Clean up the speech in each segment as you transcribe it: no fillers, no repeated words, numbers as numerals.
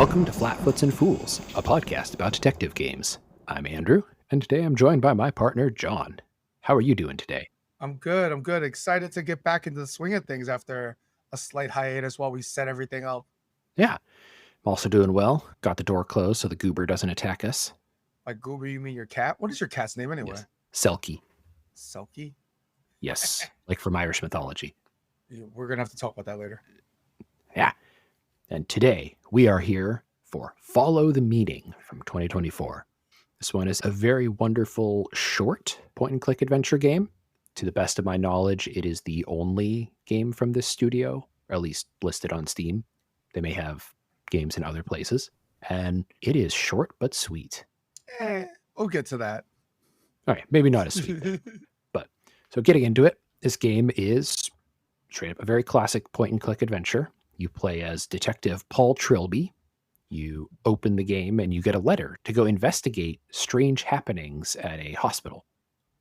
Welcome to Flatfoots and Fools, a podcast about detective games. I'm Andrew, and today I'm joined by my partner, John. How are you doing today? I'm good. I'm good. Excited to get back into the swing of things after a slight hiatus while we set everything up. Yeah, I'm also doing well. Got the door closed so the goober doesn't attack us. By Goober, you mean your cat? What is your cat's name anyway? Yes. Selkie. Selkie? Yes, like from Irish mythology. We're going to have to talk about that later. Yeah. And today we are here for Follow the Meaning from 2024. This one is a very wonderful short point-and-click adventure game. To the best of my knowledge, it is the only game from this studio, or at least listed on Steam. They may have games in other places. And it is short but sweet. We'll get to that. All right, maybe not as sweet. But so getting into it, this game is straight up a very classic point-and-click adventure. You play as Detective Paul Trilby. You open the game and you get a letter to go investigate strange happenings at a hospital.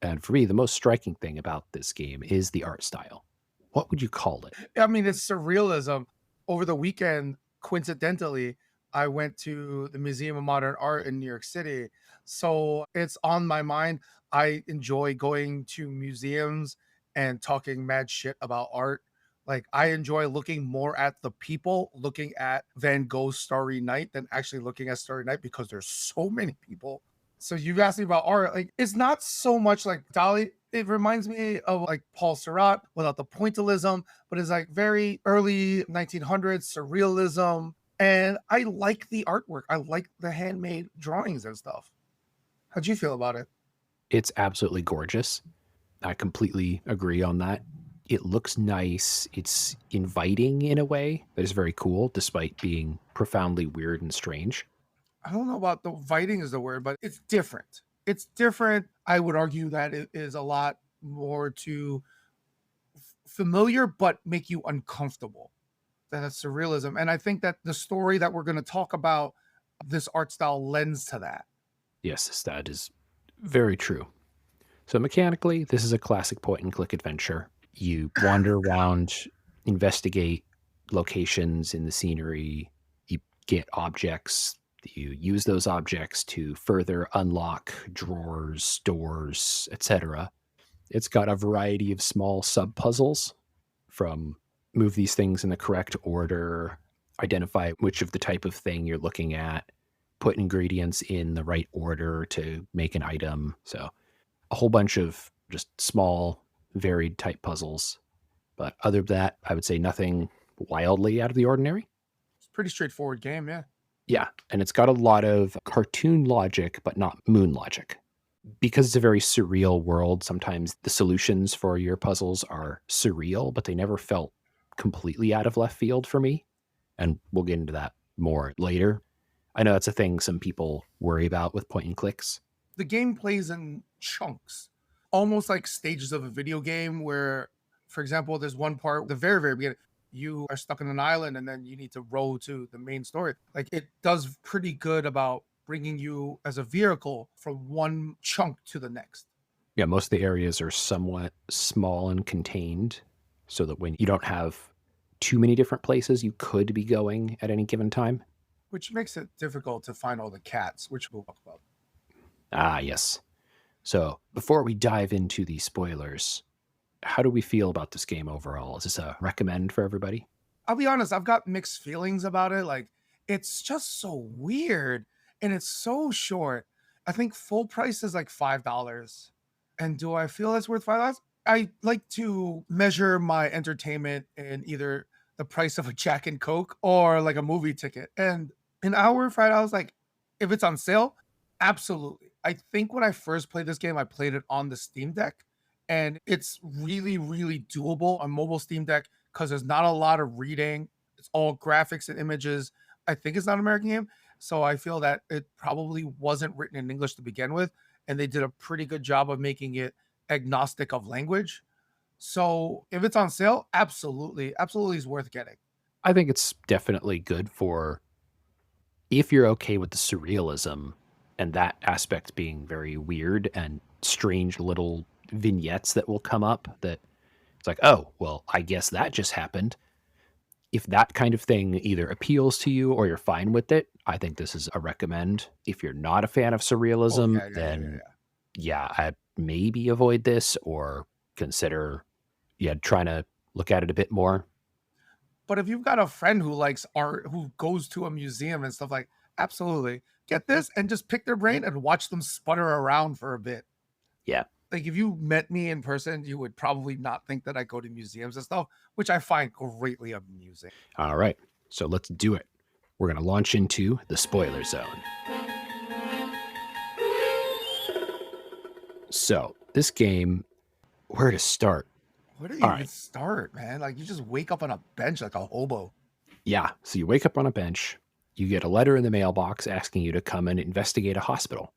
And for me, the most striking thing about this game is the art style. What would you call it? I mean, it's surrealism. Over the weekend, coincidentally, I went to the Museum of Modern Art in New York City. So it's on my mind. I enjoy going to museums and talking mad shit about art. Like, I enjoy looking more at the people, looking at Van Gogh's Starry Night than actually looking at Starry Night because there's so many people. So you've asked me about art. Like, it's not so much like Dali. It reminds me of like Paul Seurat without the pointillism, but it's like very early 1900s surrealism. And I like the artwork. I like the handmade drawings and stuff. How'd you feel about it? It's absolutely gorgeous. I completely agree on that. It looks nice. It's inviting in a way that is very cool, despite being profoundly weird and strange. I don't know about the inviting is the word, but it's different. It's different. I would argue that it is a lot more to familiar, but make you uncomfortable. That's surrealism. And I think that the story that we're going to talk about, this art style lends to that. Yes, that is very true. So mechanically, this is a classic point-and-click adventure. You wander around, investigate locations in the scenery, you get objects, you use those objects to further unlock drawers, doors, etc. It's got a variety of small sub-puzzles, from move these things in the correct order, identify which of the type of thing you're looking at, put ingredients in the right order to make an item. So a whole bunch of just small, varied type puzzles. But other than that, I would say nothing wildly out of the ordinary. It's a pretty straightforward game, yeah. Yeah, and it's got a lot of cartoon logic, but not moon logic. Because it's a very surreal world, sometimes the solutions for your puzzles are surreal, but they never felt completely out of left field for me. And we'll get into that more later. I know that's a thing some people worry about with point and clicks. The game plays in chunks, almost like stages of a video game where, for example, there's one part, the very, very beginning, you are stuck on an island and then you need to row to the main story. Like, it does pretty good about bringing you as a vehicle from one chunk to the next. Yeah, most of the areas are somewhat small and contained, so that when you don't have too many different places you could be going at any given time. Which makes it difficult to find all the cats, which we'll talk about. Ah, yes. So before we dive into the spoilers, how do we feel about this game overall? Is this a recommend for everybody? I'll be honest, I've got mixed feelings about it. Like, it's just so weird and it's so short. I think full price is like $5. And do I feel it's worth $5? I like to measure my entertainment in either the price of a Jack and Coke or like a movie ticket. And an hour, $5, like, if it's on sale, absolutely. I think when I first played this game, I played it on the Steam Deck, and it's really, really doable on mobile Steam Deck because there's not a lot of reading. It's all graphics and images. I think it's not an American game, so I feel that it probably wasn't written in English to begin with, and they did a pretty good job of making it agnostic of language. So if it's on sale, absolutely, absolutely is worth getting. I think it's definitely good for if you're okay with the surrealism and that aspect being very weird and strange little vignettes that will come up that it's like, oh, well, I guess that just happened. If that kind of thing either appeals to you or you're fine with it, I think this is a recommend. If you're not a fan of Oh, surrealism, then yeah. yeah, I maybe avoid this or consider, yeah, trying to look at it a bit more. But if you've got a friend who likes art, who goes to a museum and stuff like, absolutely. Get this and just pick their brain and watch them sputter around for a bit. Yeah. Like if you met me in person, you would probably not think that I go to museums and stuff, which I find greatly amusing. All right. So let's do it. We're going to launch into the spoiler zone. So, this game, where to start? Where do All you even right. start, man? Like you just wake up on a bench like a hobo. Yeah. So, you wake up on a bench, you get a letter in the mailbox asking you to come and investigate a hospital.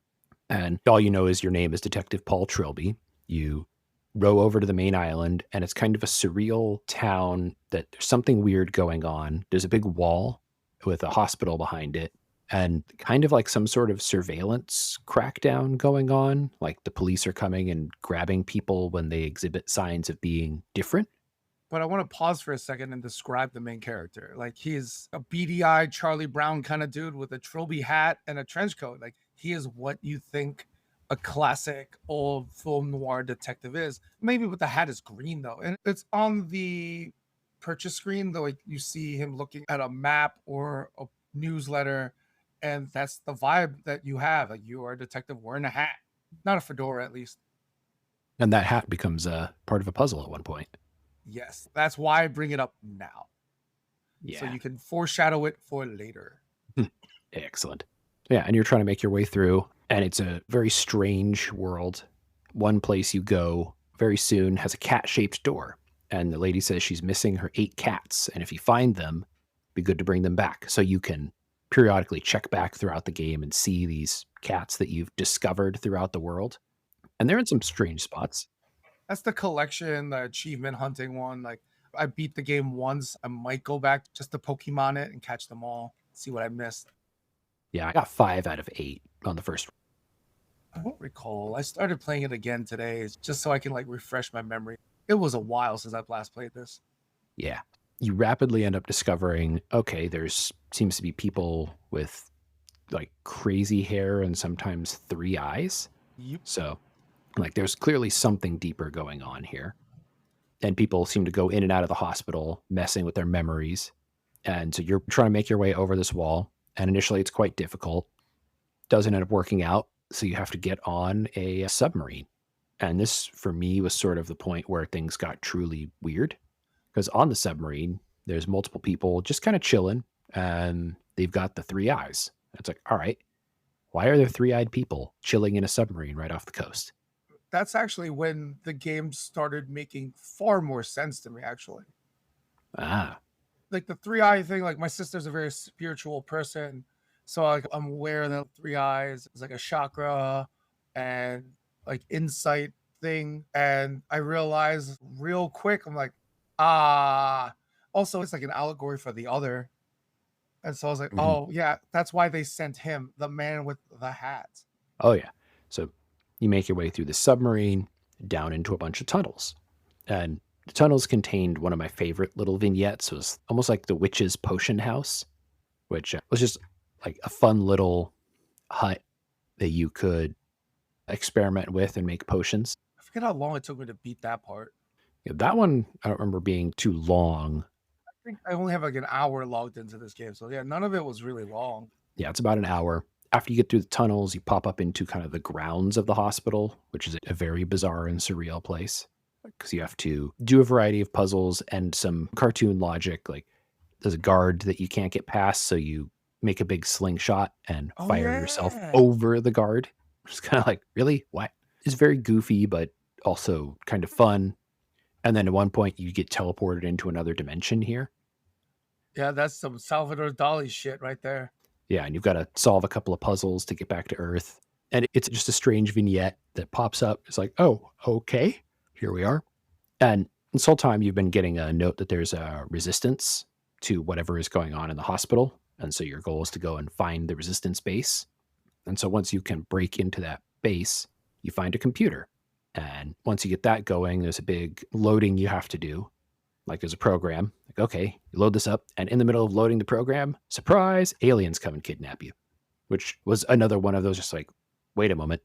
And all you know is your name is Detective Paul Trilby. You row over to the main island, and it's kind of a surreal town that there's something weird going on. There's a big wall with a hospital behind it, and kind of like some sort of surveillance crackdown going on. Like the police are coming and grabbing people when they exhibit signs of being different. But I want to pause for a second and describe the main character. Like he's a beady-eyed Charlie Brown kind of dude with a trilby hat and a trench coat. Like he is what you think a classic old film noir detective is. Maybe with the hat is green though, and it's on the purchase screen. Though, like you see him looking at a map or a newsletter, and that's the vibe that you have. Like you are a detective wearing a hat, not a fedora at least. And that hat becomes a part of a puzzle at one point. Yes, that's why I bring it up now, so Yeah. you can foreshadow it for later. Excellent. Yeah, and you're trying to make your way through, and it's a very strange world. One place you go very soon has a cat-shaped door, and the lady says she's missing her 8 cats, and if you find them, be good to bring them back. So you can periodically check back throughout the game and see these cats that you've discovered throughout the world. And they're in some strange spots. That's the collection, the achievement hunting one. Like I beat the game once. I might go back just to Pokemon it and catch them all, see what I missed. Yeah, I got 5 out of 8 on the first. I don't recall. I started playing it again today just so I can like refresh my memory. It was a while since I've last played this. Yeah. You rapidly end up discovering, okay, there's seems to be people with like crazy hair and sometimes 3 eyes. Yep. So, like, there's clearly something deeper going on here. And people seem to go in and out of the hospital, messing with their memories. And so you're trying to make your way over this wall. And initially, it's quite difficult. Doesn't end up working out. So you have to get on a submarine. And this, for me, was sort of the point where things got truly weird. Because on the submarine, there's multiple people just kind of chilling. And they've got the 3 eyes. It's like, all right, why are there 3-eyed people chilling in a submarine right off the coast? That's actually when the game started making far more sense to me, actually. Ah, Like the three eye thing, like my sister's a very spiritual person. So like I'm aware that three eyes is like a chakra and like insight thing. And I realized real quick, I'm like, ah, also it's like an allegory for the other. And so I was like, mhm. oh yeah, that's why they sent him, the man with the hat. Oh, yeah. So you make your way through the submarine down into a bunch of tunnels. And the tunnels contained one of my favorite little vignettes. It was almost like the witch's potion house, which was just like a fun little hut that you could experiment with and make potions. I forget how long it took me to beat that part. Yeah, that one, I don't remember being too long. I think I only have like an hour logged into this game. So yeah, none of it was really long. Yeah, it's about an hour. After you get through the tunnels, you pop up into kind of the grounds of the hospital, which is a very bizarre and surreal place because you have to do a variety of puzzles and some cartoon logic. Like there's a guard that you can't get past, so you make a big slingshot and Oh fire yourself yeah. over the guard. It's kind of like, really? What? It's very goofy, but also kind of fun. And then at one point, you get teleported into another dimension here. Yeah, that's some Salvador Dali shit right there. Yeah, and you've got to solve a couple of puzzles to get back to Earth. And it's just a strange vignette that pops up. It's like, oh, okay, here we are. And this whole time, you've been getting a note that there's a resistance to whatever is going on in the hospital. And so your goal is to go and find the resistance base. And so once you can break into that base, you find a computer. And once you get that going, there's a big loading you have to do. Like there's a program, like, okay, you load this up, and in the middle of loading the program, surprise, aliens come and kidnap you, which was another one of those just like, wait a moment,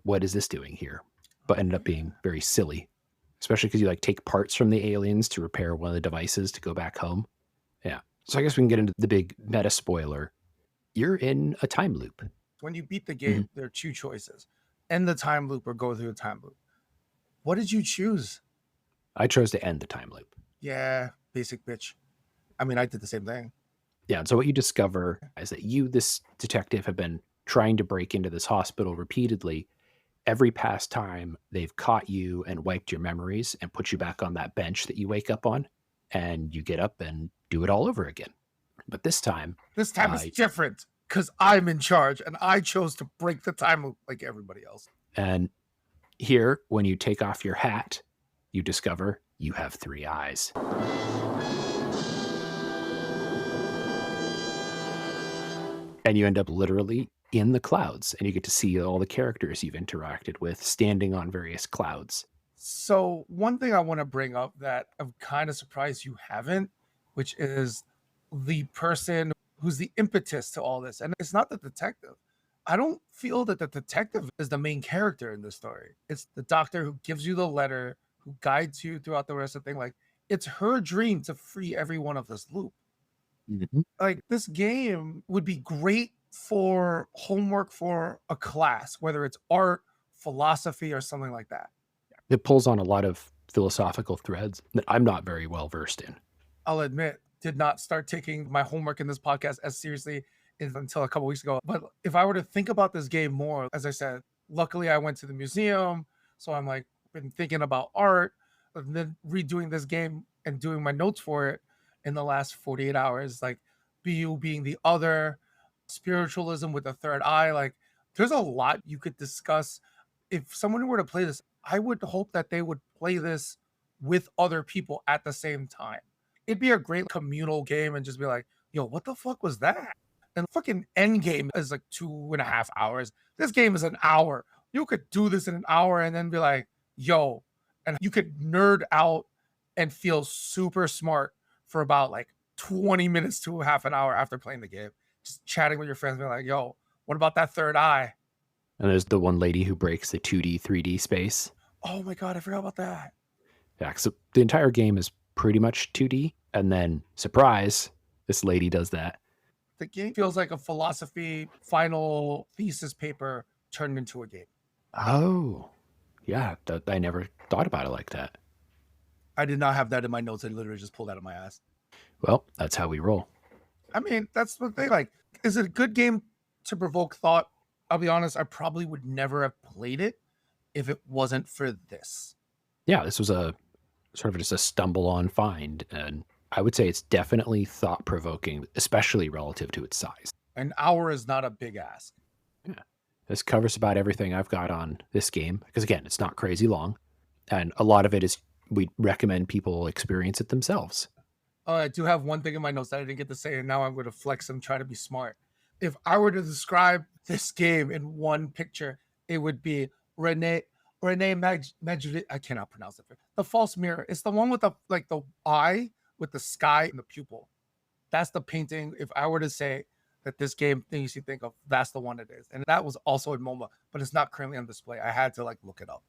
what is this doing here? But ended Oh up being yeah. very silly, especially because you like take parts from the aliens to repair one of the devices to go back home. Yeah. So I guess we can get into the big meta spoiler. You're in a time loop. When you beat the Mhm. game, there are two choices: end the time loop or go through the time loop. What did you choose? I chose to end the time loop. Yeah, basic bitch. I mean, I did the same thing. Yeah. And so what you discover is that you, this detective, have been trying to break into this hospital repeatedly. Every past time they've caught you and wiped your memories and put you back on that bench that you wake up on, and you get up and do it all over again. But this time, This time uh, is different because I'm in charge and I chose to break the time loop like everybody else. and here, when you take off your hat, you discover you have three eyes. And you end up literally in the clouds, and you get to see all the characters you've interacted with standing on various clouds. So, one thing I want to bring up that I'm kind of surprised you haven't, which is the person who's the impetus to all this. And it's not the detective. I don't feel that the detective is the main character in this story. It's the doctor who gives you the letter, who guides you throughout the rest of the thing. Like, it's her dream to free everyone of this loop. Mhm. Like, this game would be great for homework for a class, whether it's art, philosophy, or something like that. It pulls on a lot of philosophical threads that I'm not very well versed in. I'll admit, did not start taking my homework in this podcast as seriously until a couple weeks ago. But if I were to think about this game more, as I said, luckily I went to the museum. So I'm like, been thinking about art, and then redoing this game and doing my notes for it in the last 48 hours. Like, BU being the other, spiritualism with the third eye. Like, there's a lot you could discuss. If someone were to play this, I would hope that they would play this with other people at the same time. It'd be a great communal game and just be like, yo, what the fuck was that? And fucking end game is like 2.5 hours. This game is an hour. You could do this in an hour and then be like, yo, and you could nerd out and feel super smart for about like 20 minutes to half an hour after playing the game. Just chatting with your friends, being like, yo, what about that third eye? And there's the one lady who breaks the 2D, 3D space. Oh my God, I forgot about that. Yeah, so the entire game is pretty much 2D. And then, surprise, this lady does that. The game feels like a philosophy final thesis paper turned into a game. Oh, yeah, I never thought about it like that. I did not have that in my notes. I literally just pulled that out of my ass. Well, that's how we roll. I mean, that's the thing. Like, is it a good game to provoke thought? I'll be honest, I probably would never have played it if it wasn't for this. Yeah, this was a sort of just a stumble on find. And I would say it's definitely thought provoking, especially relative to its size. An hour is not a big ask. Yeah. This covers about everything I've got on this game because, again, it's not crazy long. And a lot of it is we recommend people experience it themselves. I do have one thing in my notes that I didn't get to say, and now I'm going to flex and try to be smart. If I were to describe this game in one picture, it would be Rene Magritte. I cannot pronounce it. The false mirror. It's the one with the like the eye with the sky and the pupil. That's the painting. If I were to say that this game thing you should think of, that's the one it is. And that was also in MoMA, but it's not currently on display. I had to like look it up.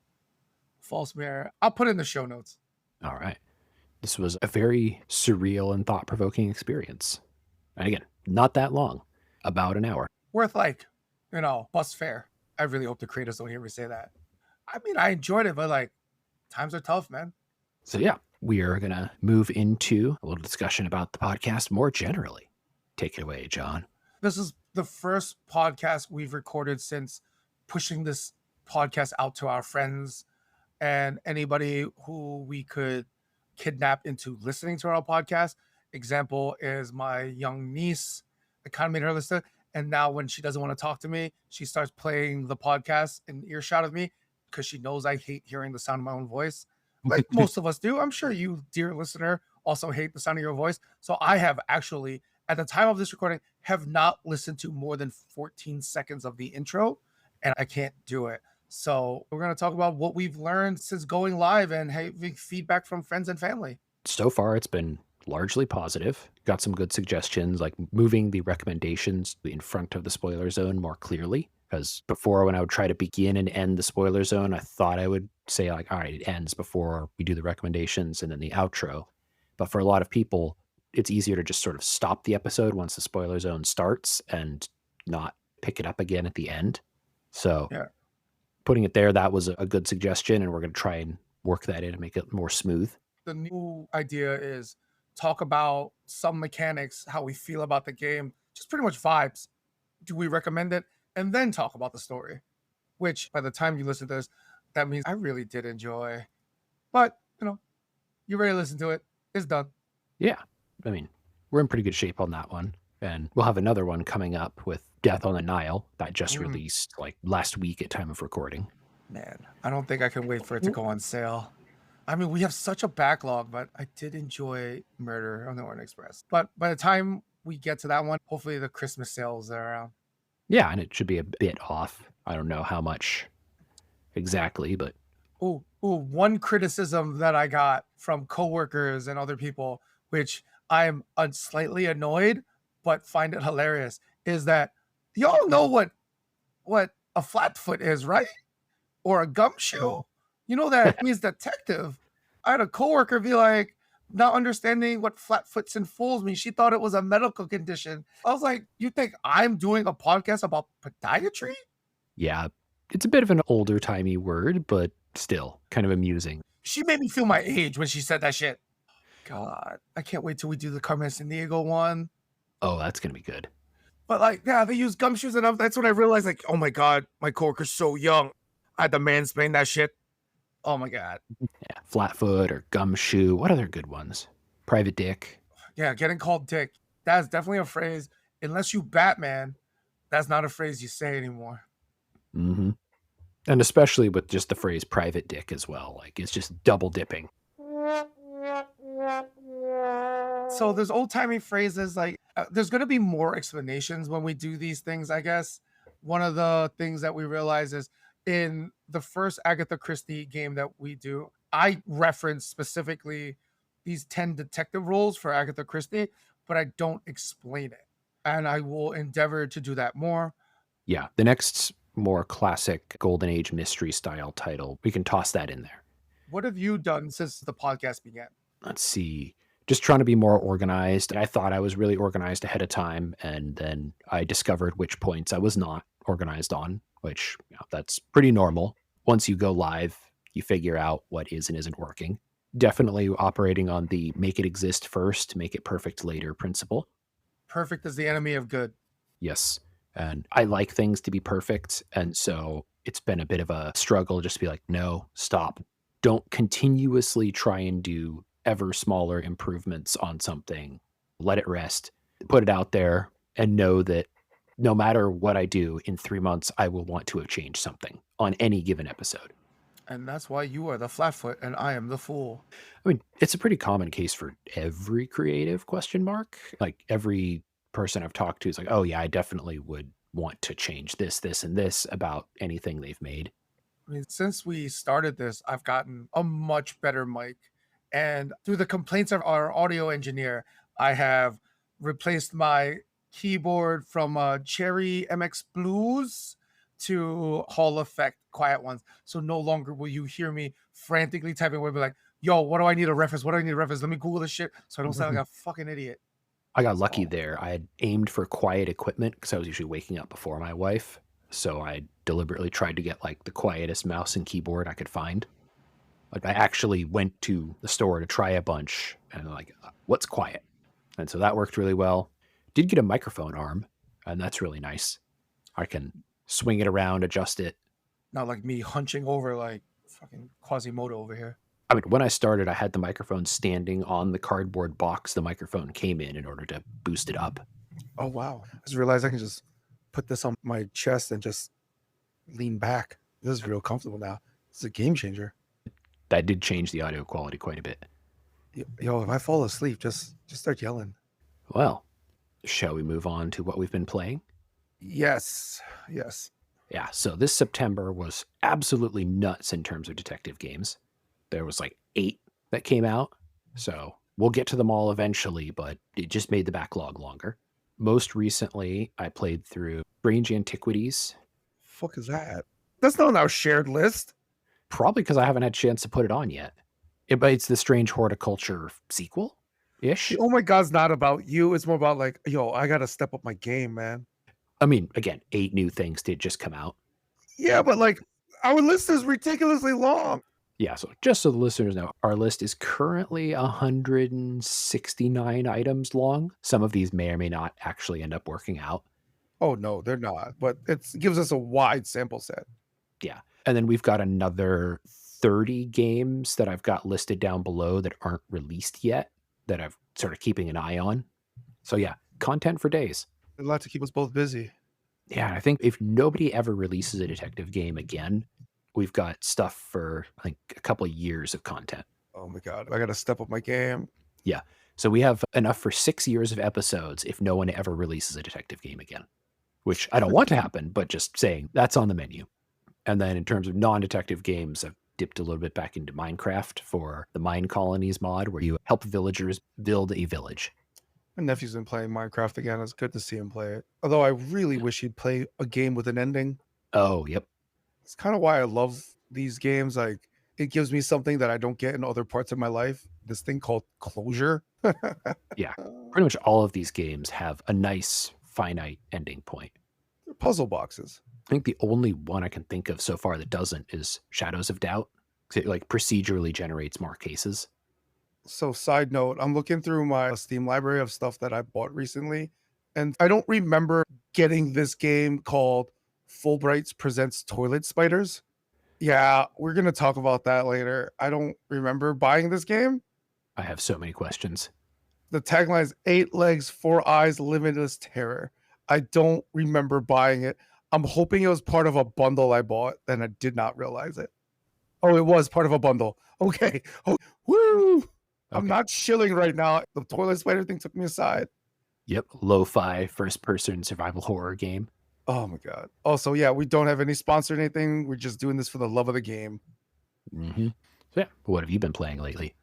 False mirror. I'll put it in the show notes. All right. This was a very surreal and thought provoking experience. And again, not that long, about an hour. Worth like, bus fare. I really hope the creators don't hear me say that. I mean, I enjoyed it, but like times are tough, man. So, yeah, we are going to move into a little discussion about the podcast more generally. Take it away, John. This is the first podcast we've recorded since pushing this podcast out to our friends and anybody who we could kidnap into listening to our podcast. Example is my young niece. I kind of made her listen. And now when she doesn't want to talk to me, she starts playing the podcast in earshot of me because she knows I hate hearing the sound of my own voice. Like most of us do. I'm sure you, dear listener, also hate the sound of your voice. So I have actually, at the time of this recording, have not listened to more than 14 seconds of the intro, and I can't do it. So we're going to talk about what we've learned since going live and having feedback from friends and family. So far, it's been largely positive. Got some good suggestions, like moving the recommendations in front of the spoiler zone more clearly. Because before, when I would try to begin and end the spoiler zone, I thought I would say, like, all right, it ends before we do the recommendations and then the outro. But for a lot of people, it's easier to just sort of stop the episode once the spoiler zone starts and not pick it up again at the end. So Yeah. putting it there, that was a good suggestion. And we're going to try and work that in and make it more smooth. The new idea is talk about some mechanics, how we feel about the game, just pretty much vibes. Do we recommend it? And then talk about the story, which by the time you listen to this, that means I really did enjoy. But, you ready to listen to it. It's done. Yeah. I mean, we're in pretty good shape on that one. And we'll have another one coming up with Death on the Nile that just Mm, released like last week at time of recording. man, I don't think I can wait for it to go on sale. I mean, we have such a backlog, but I did enjoy Murder on the Orient Express. But by the time we get to that one, hopefully the Christmas sales are around. Yeah, and it should be a bit off. I don't know how much exactly, but One criticism that I got from coworkers and other people, which I'm slightly annoyed, but find it hilarious, is that y'all know what a flat foot is, right? Or a gumshoe. You know that means detective. I had a coworker be like, not understanding what flatfoots and fools mean. She thought it was a medical condition. I was like, you think I'm doing a podcast about podiatry? yeah, it's a bit of an older timey word, but still kind of amusing. She made me feel my age when she said that shit. God, I can't wait till we do the Carmen San Diego one. Oh, that's going to be good. But like, yeah, they use gumshoes enough. That's when I realized, like, oh my God, my coworker's so young. I had to mansplain that shit. Oh my God. Yeah, flatfoot or gumshoe. What other good ones? Private dick. Yeah, getting called dick. That's definitely a phrase. Unless you Batman, that's not a phrase you say anymore. Hmm. And especially with just the phrase private dick as well. Like it's just double dipping. So there's old timey phrases like there's going to be more explanations when we do these things, I guess. One of the things that we realize is in the first Agatha Christie game that we do, I reference specifically these 10 detective roles for Agatha Christie, but I don't explain it. And I will endeavor to do that more. Yeah, the next more classic golden age mystery style title, we can toss that in there. What have you done since the podcast began? Let's see. Just trying to be more organized. I thought I was really organized ahead of time, and then I discovered which points I was not organized on, which that's pretty normal. Once you go live, you figure out what is and isn't working. Definitely operating on the make it exist first, make it perfect later principle. Perfect is the enemy of good. Yes. And I like things to be perfect. And so it's been a bit of a struggle just to be like, no, stop. Don't continuously try and do ever smaller improvements on something. Let it rest, put it out there, and know that no matter what I do in 3 months, I will want to have changed something on any given episode. And that's why you are the flatfoot and I am the fool. I mean, it's a pretty common case for every creative question mark. Like every person I've talked to is like, oh yeah, I definitely would want to change this, this, and this about anything they've made. I mean, since we started this, I've gotten a much better mic. And through the complaints of our audio engineer, I have replaced my keyboard from Cherry MX Blues to Hall Effect quiet ones. So no longer will you hear me frantically typing away, be like, yo, what do I need a reference? What do I need a reference? Let me Google this shit so I don't sound like a fucking idiot. I got lucky So there. I had aimed for quiet equipment because I was usually waking up before my wife. So I deliberately tried to get like the quietest mouse and keyboard I could find. Like I actually went to the store to try a bunch and like, what's quiet? And so that worked really well. Did get a microphone arm, and that's really nice. I can swing it around, adjust it. not like me hunching over like fucking Quasimodo over here. I mean, when I started, I had the microphone standing on the cardboard box the microphone came in order to boost it up. Oh wow. I just realized I can just put this on my chest and just lean back. This is real comfortable now. It's a game changer. That did change the audio quality quite a bit. Yo, if I fall asleep, just start yelling. Well, shall we move on to what we've been playing? Yes. Yes. Yeah, so this September was absolutely nuts in terms of detective games. There was like 8 that came out. So We'll get to them all eventually, but it just made the backlog longer. Most recently, I played through Strange Antiquities, Fuck is that? That's not on our shared list. probably because I haven't had a chance to put it on yet. But it's the Strange Horticulture sequel The ish. Oh My God's not about you. It's more about like, yo, I gotta step up my game, man. I mean, again, 8 new things did just come out. Yeah, but like our list is ridiculously long. Yeah, so just so the listeners know, our list is currently 169 items long. Some of these may or may not actually end up working out. Oh no, they're not. But it gives us a wide sample set. Yeah. And then we've got another 30 games that I've got listed down below that aren't released yet that I'm sort of keeping an eye on. So yeah, content for days. A lot to keep us both busy. Yeah, I think if nobody ever releases a detective game again, we've got stuff for I think a couple of years of content. Oh my God, I gotta step up my game. Yeah. So we have enough for 6 years of episodes if no one ever releases a detective game again, which I don't want to happen, but just saying that's on the menu. And then in terms of non-detective games, I've dipped a little bit back into Minecraft for the Mine Colonies mod, where you help villagers build a village. My nephew's been playing Minecraft again. It's good to see him play it. Although I really wish he'd play a game with an ending. Oh, yep. It's kind of why I love these games. Like it gives me something that I don't get in other parts of my life. This thing called closure. Yeah. Pretty much all of these games have a nice finite ending point. They're puzzle boxes. I think the only one I can think of so far that doesn't is Shadows of Doubt. 'Cause it like procedurally generates more cases. So, side note, I'm looking through my Steam library of stuff that I bought recently, and I don't remember getting this game called Fulbright's Presents Toilet Spiders. Yeah, we're gonna talk about that later. I don't remember buying this game. I have so many questions. The tagline is eight legs, four eyes, limitless terror. I don't remember buying it. I'm hoping it was part of a bundle I bought, and I did not realize it. Oh, it was part of a bundle. Okay. Oh, woo! I'm Okay. not shilling right now. The toilet spider thing took me aside. Yep. Lo-fi first-person survival horror game. Oh my God. Also, yeah, we don't have any sponsor or anything. We're just doing this for the love of the game. So yeah. What have you been playing lately?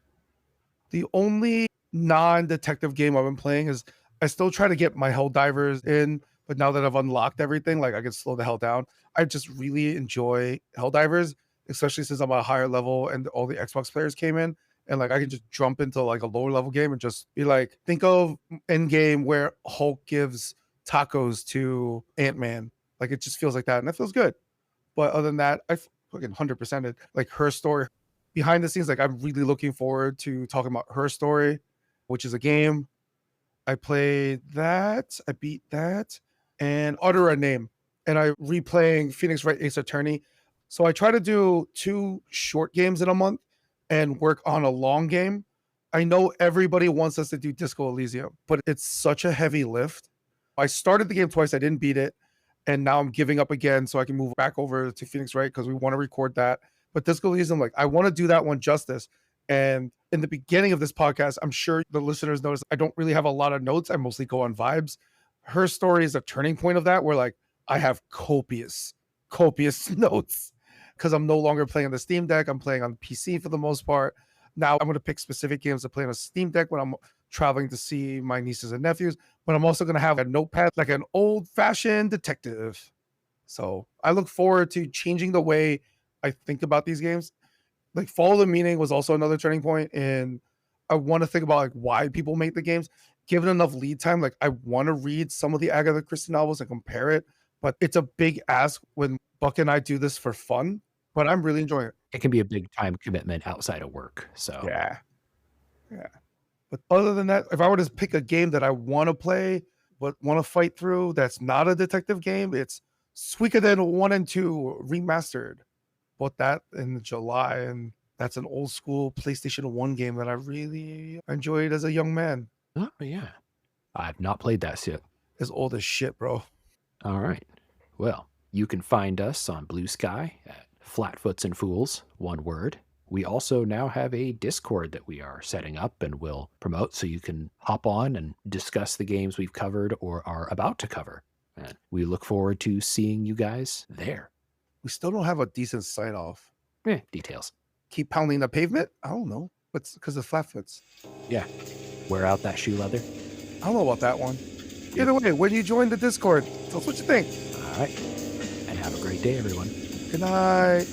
The only non-detective game I've been playing is I still try to get my hell divers in, but now that I've unlocked everything, like I can slow the hell down. I just really enjoy hell divers, especially since I'm a higher level and all the Xbox players came in. And like I can just jump into like a lower level game and just be like, think of Endgame where Hulk gives tacos to Ant-Man. Like it just feels like that. And that feels good. But other than that, I fucking 100% it. Like her story behind the scenes, like I'm really looking forward to talking about her story, which is a game. I played that, I beat that, and Utter a Name. And I replaying Phoenix Wright Ace Attorney. So I try to do 2 short games in a month and work on a long game. I know everybody wants us to do Disco Elysium, but it's such a heavy lift. I started the game twice, I didn't beat it, and now I'm giving up again so I can move back over to Phoenix Wright because we want to record that. But Disco Elysium, like I want to do that one justice. And in the beginning of this podcast, I'm sure the listeners notice I don't really have a lot of notes. I mostly go on vibes. Her story is a turning point of that, where like I have copious notes because I'm no longer playing on the Steam Deck. I'm playing on PC for the most part. Now I'm going to pick specific games to play on a Steam Deck when I'm traveling to see my nieces and nephews. But I'm also going to have a notepad like an old fashioned detective. So I look forward to changing the way I think about these games. Like Follow the Meaning was also another turning point, and I want to think about like why people make the games. Given enough lead time, like I want to read some of the Agatha Christie novels and compare it, but it's a big ask when Buck and I do this for fun. But I'm really enjoying it. It can be a big time commitment outside of work. So Yeah, yeah. But other than that, if I were to pick a game that I want to play but want to fight through, that's not a detective game. It's Suikoden 1 and 2 remastered. Bought that in July, and that's an old school PlayStation 1 game that I really enjoyed as a young man. oh yeah. I've not played that yet. It's old as shit, bro. All right. Well, you can find us on Blue Sky at Flatfoots and Fools, one word. We also now have a Discord that we are setting up and will promote so you can hop on and discuss the games we've covered or are about to cover. And we look forward to seeing you guys there. We still don't have a decent sign off. Details. Keep pounding the pavement? I don't know. What's because of flatfoots? Yeah. Wear out that shoe leather. I don't know about that one. Yep. Either way, when you join the Discord, tell us what you think. All right. And have a great day, everyone. Good night.